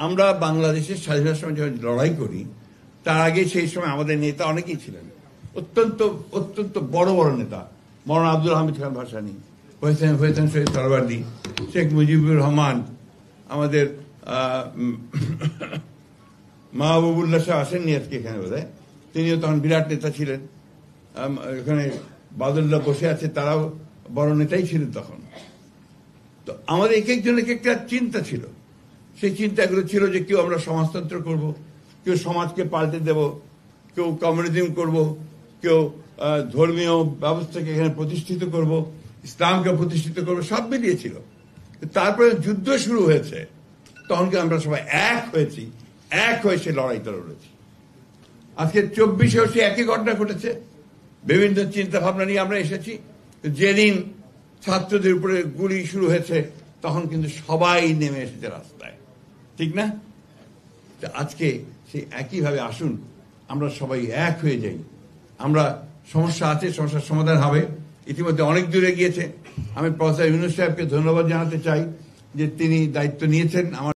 আমরা বাংলাদেশের স্বাধীনতার সময় যখন লড়াই করি তার আগে সেই সময় আমাদের নেতা অনেকেই ছিলেন, অত্যন্ত অত্যন্ত বড় বড় নেতা। মৌলানা আব্দুল হামিদ খান ভাসানী, হোসেন শহীদ সরওয়ার্দী, শেখ মুজিবুর রহমান, আমাদের মাহবুবুল্লাহ শাহ আসেননি আজকে এখানে বোধহয়, তিনিও তখন বিরাট নেতা ছিলেন। এখানে বাদুল্লাহ বসে আছে, তারাও বড় নেতাই ছিলেন তখন। তো আমাদের এক একজনের একটা চিন্তা ছিল। সেই চিন্তাগুলো ছিল যে কেউ আমরা সমাজতন্ত্র করব, কেউ সমাজকে পাল্টে দেব, কেউ কমিউনিজম করব, কেউ ধর্মীয় ব্যবস্থাকে এখানে প্রতিষ্ঠিত করব, ইসলামকে প্রতিষ্ঠিত করব, সব মিলিয়েছিল। তারপরে যুদ্ধ শুরু হয়েছে, তখনকে আমরা সবাই এক হয়েছি, এক হয়ে সে লড়াইটা লড়েছি। আজকে 24-এও সে একই ঘটনা ঘটেছে। বিভিন্ন চিন্তা ভাবনা নিয়ে আমরা এসেছি। যেদিন ছাত্রদের উপরে গুলি শুরু হয়েছে তখন কিন্তু সবাই নেমে এসেছে রাস্তায়, ঠিক না? আজকে সেই একইভাবে আসুন আমরা সবাই এক হয়ে যাই। আমরা সমস্যা আছে, সমস্যার সমাধান হবে। ইতিমধ্যে অনেক দূরে গিয়েছে। আমি প্রফেসর ইউনূস সাহেবকে ধন্যবাদ জানাতে চাই যে তিনি দায়িত্ব নিয়েছেন। আমার